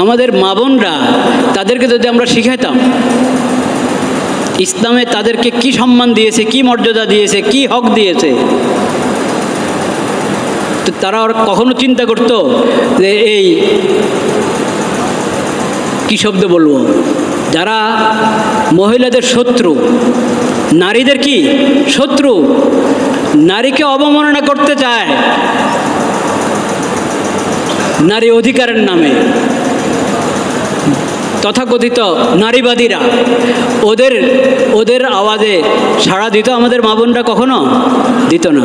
আমাদের মা বোনরা, তাদেরকে যদি আমরা শিখাইতাম ইসলামে তাদেরকে কি সম্মান দিয়েছে, কি মর্যাদা দিয়েছে, কি হক দিয়েছে, তো তারা আর কখনো চিন্তা করতো যে এই কি শব্দ বলবো, যারা মহিলাদের শত্রু, নারীদের কি শত্রু, নারীকে অবমাননা করতে চায় নারী অধিকারের নামে, তথাকথিত নারীবাদীরা, ওদের আওয়াজে সাড়া দিত আমাদের মা বোনরা? কখনো দিত না।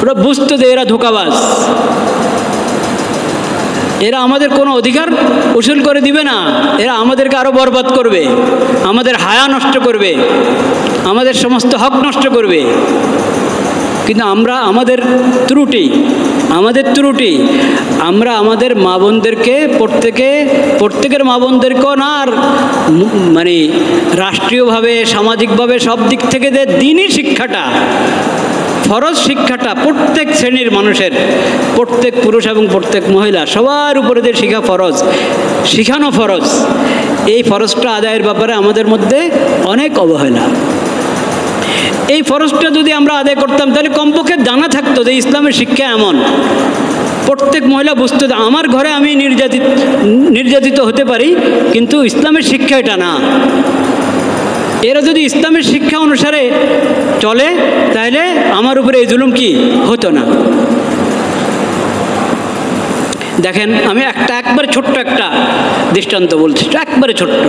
ওরা বুঝতো যে এরা ধোঁকাবাজ, এরা আমাদের কোনো অধিকার উসুল করে দিবে না, এরা আমাদেরকে আরও বরবাদ করবে, আমাদের হায়া নষ্ট করবে, আমাদের সমস্ত হক নষ্ট করবে। কিন্তু আমরা আমাদের ত্রুটি আমরা আমাদের মা বোনদেরকে প্রত্যেকের মা বোনদেরকেও না, আর মানে রাষ্ট্রীয়ভাবে সামাজিকভাবে সব দিক থেকে যে দ্বীনি শিক্ষাটা, ফরজ শিক্ষাটা প্রত্যেক শ্রেণীর মানুষের, প্রত্যেক পুরুষ এবং প্রত্যেক মহিলা সবার উপরে যে শিখানো ফরজ, এই ফরজটা আদায়ের ব্যাপারে আমাদের মধ্যে অনেক অবহেলা। এই ফরজটা যদি আমরা আদায় করতাম তাহলে কমপক্ষে জানা থাকতো যে ইসলামের শিক্ষা এমন, প্রত্যেক মহিলা বুঝতো যে আমার ঘরে আমি নির্যাতিত হতে পারি, কিন্তু ইসলামের শিক্ষা এটা না। এরা যদি ইসলামের শিক্ষা অনুসারে চলে তাহলে আমার উপরে এই জুলুম কি হতো না। দেখেন, আমি একবারে ছোট্ট একটা দৃষ্টান্ত বলছি, একবারে ছোট্ট।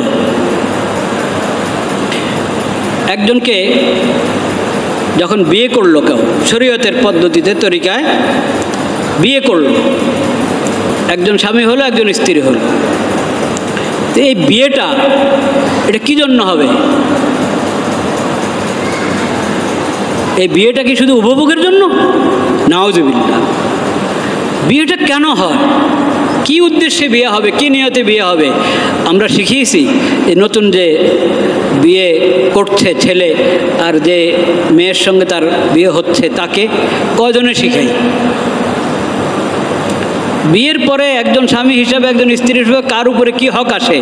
একজনকে যখন বিয়ে করলো কেউ, শরীয়তের পদ্ধতিতে তরিকায় বিয়ে করলো, একজন স্বামী হলো, একজন স্ত্রী হলো। তো এই বিয়েটা এটা কি জন্য হবে? এই বিয়েটা কি শুধু উপভোগের জন্য? নাউজুবিল্লাহ। বিয়েটা কেন হয়, কি উদ্দেশ্যে বিয়ে হবে, কি নিয়তে বিয়ে হবে? আমরা শিখিয়েছি এই নতুন যে বিয়ে করছে ছেলে আর যে মেয়ের সঙ্গে তার বিয়ে হচ্ছে, তাকে কয়জনে শিখাই? বিয়ের পরে একজন স্বামী হিসাবে, একজন স্ত্রী হিসাবে কার উপরে কি হক আসে,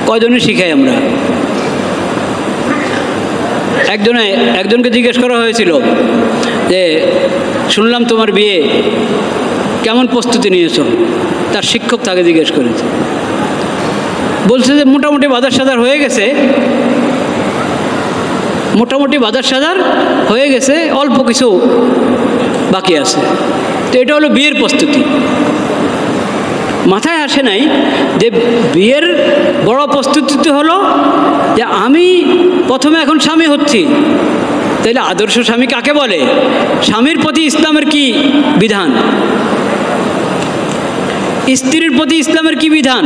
কয়জনে শিখাই আমরা? একজনকে জিজ্ঞেস করা হয়েছিল যে শুনলাম তোমার বিয়ে, কেমন প্রস্তুতি নিয়েছো? তার শিক্ষক তাকে জিজ্ঞেস করেছে, বলছে যে মোটামুটি বাজার সাজার হয়ে গেছে, অল্প কিছু বাকি আছে। তো এটা হলো বিয়ের প্রস্তুতি। মাথায় আসে নাই যে বিয়ের বড় প্রস্তুতি হলো যে আমি প্রথমে এখন স্বামী হচ্ছি, তাইলে আদর্শ স্বামী কাকে বলে? স্বামীর প্রতি ইসলামের কি বিধান, স্ত্রীর প্রতি ইসলামের কি বিধান?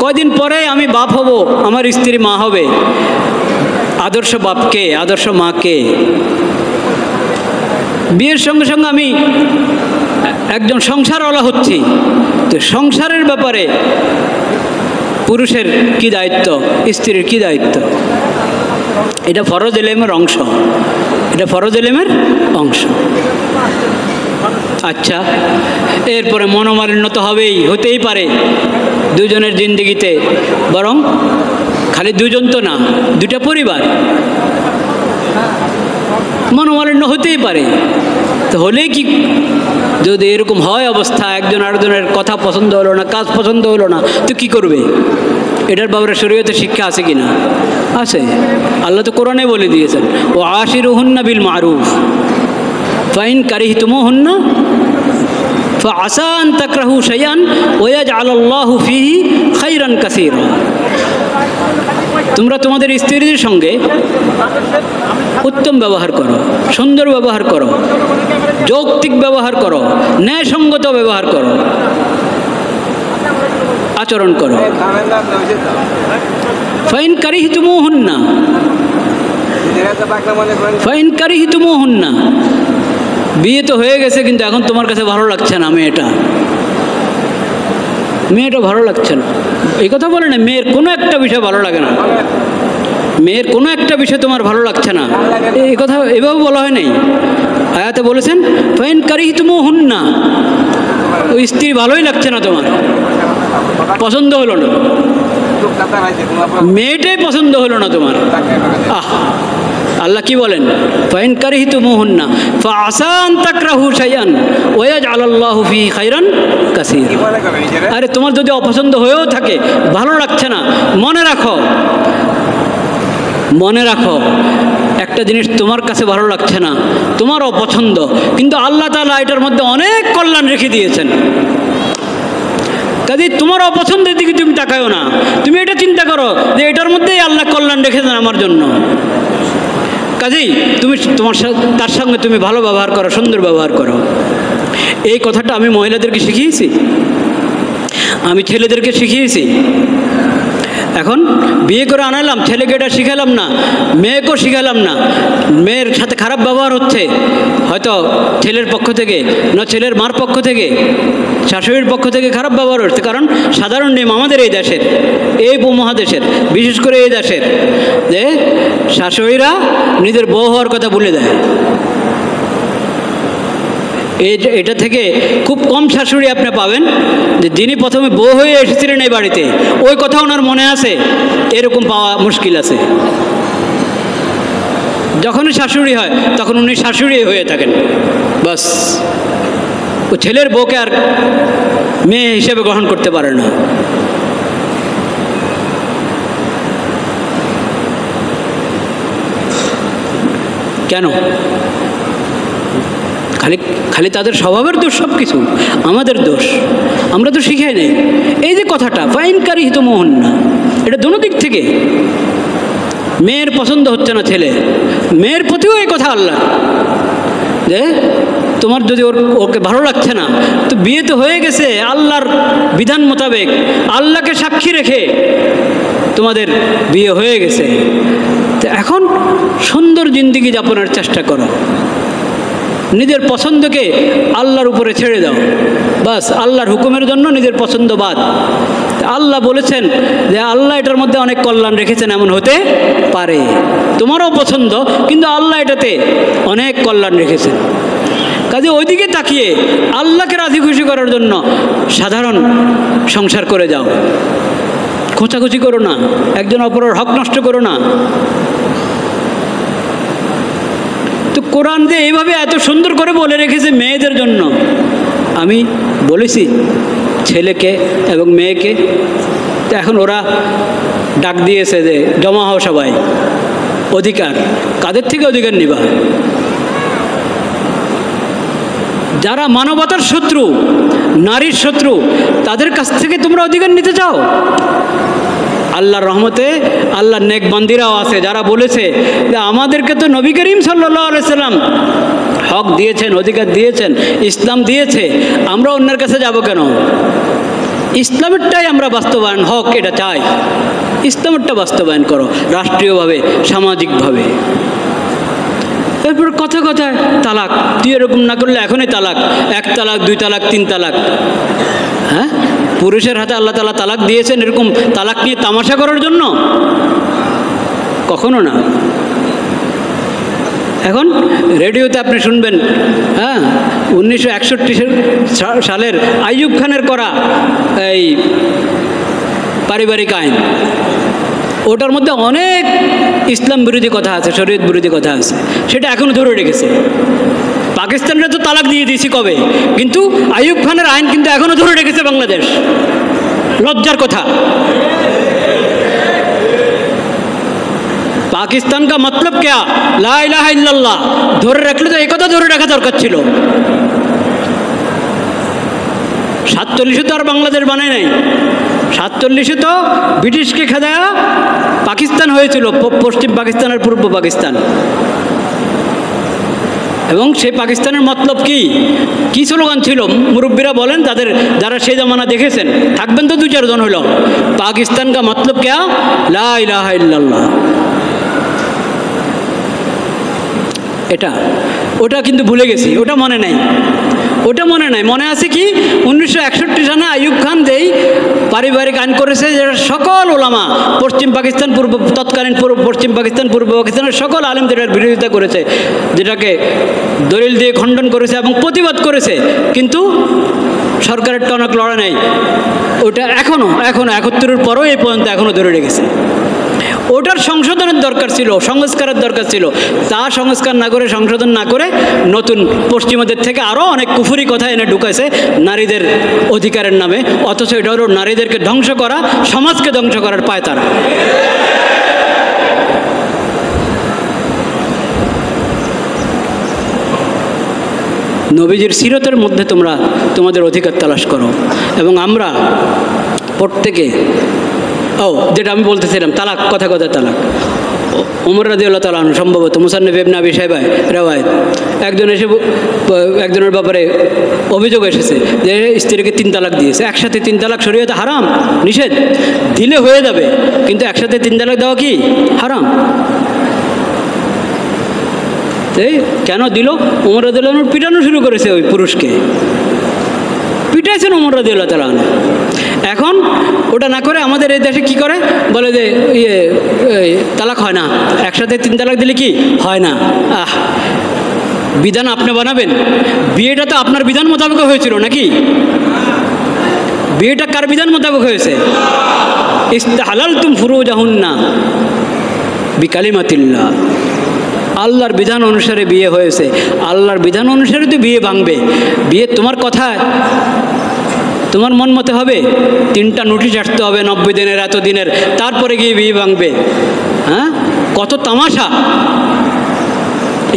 কয়দিন পরে আমি বাপ হব, আমার স্ত্রী মা হবে। আদর্শ বাপকে, আদর্শ মাকে। বিয়ের সঙ্গে সঙ্গে আমি একজন সংসারওয়ালা হচ্ছি, তো সংসারের ব্যাপারে পুরুষের কি দায়িত্ব, স্ত্রীর কি দায়িত্ব? এটা ফরজ এলেমের অংশ। আচ্ছা, এরপরে মনোমালিন্য তো হতেই পারে দুজনের জিন্দেগিতে, বরং খালি দুজন তো না, দুটা পরিবার, মনোমালিন্য হতেই পারে। তো হলেই কি, যদি এরকম হয় অবস্থা, একজন আরেকজনের কথা পছন্দ হলো না, কাজ পছন্দ হলো না, তো কি করবে? এটার ব্যাপারে শরীয়তে শিক্ষা আছে কিনা? আছে। আল্লাহ তো কোরআনে বলে দিয়েছেন, ও আশিরুহুন্না বিল মারুফ ফাইন কারিহতুমুহুন্না ফাআসা আন তাকরাহু শাইআন ওয়া ইয়াজআলাল্লাহু ফীহি খায়রান কাসীরা। তোমরা তোমাদের স্ত্রীদের সঙ্গে উত্তম ব্যবহার করো, সুন্দর ব্যবহার করো, যৌক্তিক ব্যবহার করো, ন্যায়সঙ্গত ব্যবহার করো, আচরণ করো। ফাইন কারিহতুমুহুন্না, বিয়ে তো হয়ে গেছে কিন্তু এখন তোমার কাছে ভালো লাগছে না মেয়েটা ভালো লাগছে না, এই কথা বলে না। মেয়ের কোনো একটা বিষয় ভালো লাগে না, মেয়ের কোনো একটা বিষয় তোমার ভালো লাগছে না, এই কথা এভাবে বলা হয় নাই। আয়াতে বলেছেন ফাইন কারিহতুমুহুন্না, ওই স্ত্রী ভালোই লাগছে না, তোমার পছন্দ হলো না, মেয়েটাই পছন্দ হলো না তোমার। আহ, আল্লাহ কি বলেন, ফাইন কারিহতুমুহুন্না ফাআসা আন তাকরাহু শাইআন ওয়া ইয়াজআলাল্লাহু ফীহি খায়রান কাসীরা। আরে তোমার যদি অপছন্দ হয়েও থাকে, ভালো লাগছে না, মনে রাখো, মনে রাখো একটা জিনিস তোমার কাছে ভালো লাগছে না, তোমার অপছন্দ, কিন্তু আল্লাহ তাআলা এটার মধ্যে অনেক কল্যাণ রেখে দিয়েছেন। কাজে তোমার অপছন্দের দিকে তুমি তাকায়ও না, তুমি এটা চিন্তা করো যে এটার মধ্যেই আল্লাহ কল্যাণ রেখেছেন আমার জন্য। কাজেই তুমি তার সঙ্গে তুমি ভালো ব্যবহার করো, সুন্দর ব্যবহার করো। এই কথাটা আমি মহিলাদেরকে শিখিয়েছি, আমি ছেলেদেরকে শিখিয়েছি। এখন বিয়ে করে আনালাম, ছেলেকে এটা শিখালাম না, মেয়েকেও শিখালাম না, মেয়ের সাথে খারাপ ব্যবহার হচ্ছে, হয়তো ছেলের পক্ষ থেকে না ছেলের মার পক্ষ থেকে, শাশুড়ির পক্ষ থেকে খারাপ ব্যবহার হচ্ছে। কারণ সাধারণ নিয়ম আমাদের এই দেশের, এই উপমহাদেশের, বিশেষ করে এই দেশের, যে শাশুড়িরা নিজের বউ হওয়ার কথা ভুলে দেয়। এটা থেকে খুব কম শাশুড়ি আপনি পাবেন যে যিনি প্রথমে বউ হয়ে এসেছিলেন এই বাড়িতে, ওই কথা ওনার মনে আছে, এরকম পাওয়া মুশকিল আছে। যখনই শাশুড়ি হয় তখন উনি শাশুড়ি হয়ে থাকেন, বাস ও ছেলের বউকে আর মেয়ে হিসেবে গ্রহণ করতে পারে না। কেন? খালি খালি তাদের স্বভাবের দোষ, সব কিছু আমাদের দোষ, আমরা তো শিখাই নেই। এই যে কথাটা ফাইন কারিহতুমুহুন্না, এটা দোনো দিক থেকে। মেয়ের পছন্দ হচ্ছে না ছেলে, মেয়ের প্রতিও এই কথা আল্লাহ, যে তোমার যদি ওকে ভালো লাগছে না, তো বিয়ে তো হয়ে গেছে আল্লাহর বিধান মোতাবেক, আল্লাহকে সাক্ষী রেখে তোমাদের বিয়ে হয়ে গেছে, তো এখন সুন্দর জিন্দেগি যাপনের চেষ্টা করো, নিজের পছন্দকে আল্লাহর উপরে ছেড়ে দাও, বাস আল্লাহর হুকুমের জন্য নিজের পছন্দ বাদ। আল্লাহ বলেছেন যে আল্লাহ এটার মধ্যে অনেক কল্যাণ রেখেছেন, এমন হতে পারে তোমারও পছন্দ, কিন্তু আল্লাহ এটাতে অনেক কল্যাণ রেখেছেন। কাজে ওইদিকে তাকিয়ে আল্লাহকে রাজি খুশি করার জন্য সাধারণ সংসার করে যাও, খোঁচাখুচি করো না, একজন অপরের হক নষ্ট করো না। তো কোরআন যে এইভাবে এত সুন্দর করে বলে রেখেছে মেয়েদের জন্য, আমি বলেছি ছেলেকে এবং মেয়েকে, তো এখন ওরা ডাক দিয়েছে যে জমা হও সবাই, অধিকার কাদের থেকে অধিকার নিবা? যারা মানবতার শত্রু, নারীর শত্রু, তাদের কাছ থেকে তোমরা অধিকার নিতে চাও? আল্লাহর রহমতে আল্লাহর নেক বান্দিরাও আছে যারা বলেছে যে আমাদেরকে তো নবী করিম সাল্লাল্লাহু আলাইহি সাল্লাম হক দিয়েছেন, অধিকার দিয়েছেন, ইসলাম দিয়েছে, আমরা অন্যের কাছে যাব কেন? ইসলামেরটাই আমরা বাস্তবায়ন হক এটা চাই, ইসলামেরটা বাস্তবায়ন করো রাষ্ট্রীয়ভাবে, সামাজিকভাবে। এরপর কথা কথায় তালাক, তুই এরকম না করলে এখনই তালাক, 1 তালাক 2 তালাক 3 তালাক। হ্যাঁ, পুরুষের হাতে আল্লাহ তাআলা তালাক দিয়েছেন এরকম তালাক নিয়ে তামাশা করার জন্য? কখনো না। এখন রেডিওতে আপনি শুনবেন, হ্যাঁ, 1961 সালের আইয়ুব খানের করা এই পারিবারিক আইন, ওটার মধ্যে অনেক ইসলাম বিরোধী কথা আছে, শরীয়ত বিরোধী কথা আছে, সেটা এখনও ধরে রেখেছে। পাকিস্তানরা তো তালাক দিয়ে দিয়েছি কবে, কিন্তু আইয়ুব খানের আইন কিন্তু এখনও ধরে রেখেছে বাংলাদেশ। লজ্জার কথা। পাকিস্তান কা মতলব क्या? লা ইলাহা ইল্লাল্লাহ ধরে রাখলে তো এই কথা ধরে রাখা দরকার ছিল। 47 তো আর বাংলাদেশ বানায় নাই, 47 তো ব্রিটিশকে খেদায়া পাকিস্তান হয়েছিল, পশ্চিম পাকিস্তান আর পূর্ব পাকিস্তান। এবং সেই পাকিস্তানের মতলব কি স্লোগান ছিল মুরব্বীরা বলেন, তাদের যারা সেই জামানা দেখেছেন, থাকবেন তো 2-4 জন হলো, পাকিস্তান কা মতলব क्या? লা ইলাহা ইল্লাল্লাহ। এটা ওটা কিন্তু ভুলে গেছি, ওটা মনে নাই, ওটা মনে নাই। মনে আছে কি 1961 সালে আইয়ুব খান যেই পারিবারিক আইন করেছে, যেটা সকল ওলামা পশ্চিম পাকিস্তান, তৎকালীন পশ্চিম পাকিস্তান, পূর্ব পাকিস্তানের সকল আলেমদের বিরোধিতা করেছে, যেটাকে দলিল দিয়ে খণ্ডন করেছে এবং প্রতিবাদ করেছে, কিন্তু সরকারের টনক লড়ে নাই, ওটা এখনও 71-এর পরও এই পর্যন্ত এখনও ধরে রেখেছে। ওটার সংশোধনের দরকার ছিল, সংস্কারের দরকার ছিল, তা সংস্কার না করে, সংশোধন না করে নতুন পশ্চিমাদের থেকে আরও অনেক কুফুরি কথা এনে ঢুকাইছে নারীদের অধিকারের নামে। অথচ এটা হলো নারীদেরকে ধ্বংস করা, সমাজকে ধ্বংস করার পায়তারা। নবীজির সিরতের মধ্যে তোমরা তোমাদের অধিকার তালাশ করো। এবং আমরা প্রত্যেকে, যেটা আমি বলতেছিলাম, তালাক, কথা তালাক। ওমর রাদিয়াল্লাহু তাআলা আনহু, সম্ভবত মুসান্নিফ ইবনে আবি শাইবা রিওয়ায়াত, একজন এসে একজনের ব্যাপারে অভিযোগ এসেছে যে স্ত্রীকে 3 তালাক দিয়েছে। একসাথে 3 তালাক শরীয়তে হারাম, নিষেধ। দিলে হয়ে যাবে, কিন্তু একসাথে 3 তালাক দেওয়া কি হারাম? কেন দিল? ওমর রাদিয়াল্লাহু আনহু পিটানো শুরু করেছে, ওই পুরুষকে পিটাইছেন ওমর রাদিয়াল্লাহু তাআলা আনহু। এখন ওটা না করে আমাদের এই দেশে কি করে, বলে যে তালাক হয় না, একসাথে 3 তালাক দিলে কি হয় না। বিধান আপনি বানাবেন? বিয়েটা তো আপনার বিধান মোতাবেক হয়েছিল নাকি? বিয়েটা কার বিধান মোতাবেক হয়েছে? ইস্তাহালালতুম ফুরুজাহুন্না বিকালিমাতিল্লাহ, আল্লাহর বিধান অনুসারে বিয়ে হয়েছে। আল্লাহর বিধান অনুসারে তো বিয়ে ভাঙবে। বিয়ে তোমার কথায়, তোমার মন মতে হবে? 3টা নোটিশ আসতে হবে 90 দিনের, এত দিনের, তারপরে গিয়ে বিয়ে ভাঙবে। হ্যাঁ, কত তামাশা!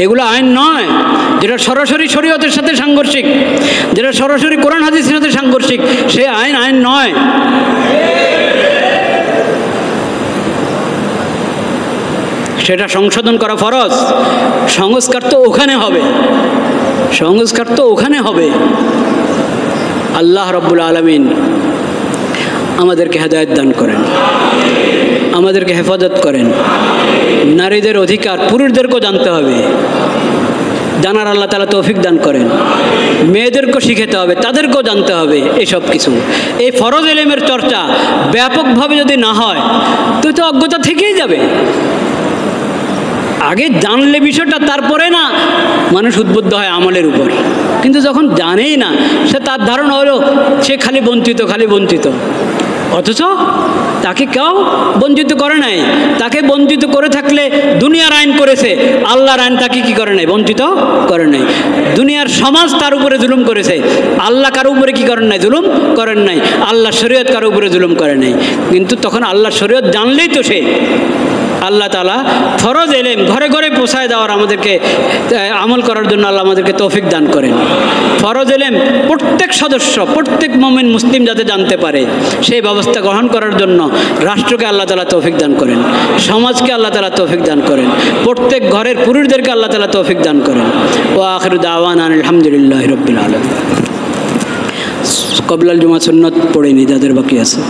এগুলো আইন নয়। যেটা সরাসরি শরীয়তের সাথে সাংঘর্ষিক, যেটা সরাসরি কোরআন হাদিসের সাথে সাংঘর্ষিক, সে আইন নয়। সেটা সংশোধন করা ফরজ। সংস্কার তো ওখানে হবে, সংস্কার তো ওখানে হবে। আল্লাহ রাব্বুল আলামিন আমাদেরকে হেদায়েত দান করেন, আমাদেরকে হেফাজত করেন। নারীদের অধিকার পুরুষদেরকেও জানতে হবে, জানার আল্লাহ তাআলা তৌফিক দান করেন। মেয়েদেরকেও শিখাতে হবে, তাদেরকেও জানতে হবে এসব কিছু। এই ফরজ ইলমের চর্চা ব্যাপকভাবে যদি না হয় তো অজ্ঞতা থেকেই যাবে। আগে জানলে বিষয়টা, তারপরে না মানুষ উদ্বুদ্ধ হয় আমলের উপর। কিন্তু যখন জানেই না, সে তার ধারণা হলো সে খালি বঞ্চিত। অথচ তাকে কেউ বঞ্চিত করে নাই। তাকে বঞ্চিত করে থাকলে দুনিয়ার আইন করেছে, আল্লাহর আইন তাকে কি করে নাই? বঞ্চিত করে নাই। দুনিয়ার সমাজ তার উপরে জুলুম করেছে, আল্লাহ কারো উপরে কি করেন নাই? জুলুম করেন নাই। আল্লাহ শরীয়ত কারো উপরে জুলুম করে নাই। কিন্তু তখন আল্লাহ শরীয়ত জানলেই তো সে, আল্লাহ তাআলা ফরজ ইলম ঘরে ঘরে পৌঁছায় দেওয়ার, আমাদেরকে আমল করার জন্য আল্লাহ আমাদেরকে তৌফিক দান করেন। ফরজ ইলম প্রত্যেক সদস্য, প্রত্যেক মুমিন মুসলিম যাতে জানতে পারে, সেই ব্যবস্থা গ্রহণ করার জন্য রাষ্ট্রকে আল্লাহ তাআলা তৌফিক দান করেন, সমাজকে আল্লাহ তাআলা তৌফিক দান করেন, প্রত্যেক ঘরের পুরুষদেরকে আল্লাহ তাআলা তৌফিক দান করেন। ওয়া আখিরু দাওয়ানা আলহামদুলিল্লাহি রাব্বিল আলামিন। কবলাল জুমা সুন্নাত পড়েনি, যাদের বাকি আছে।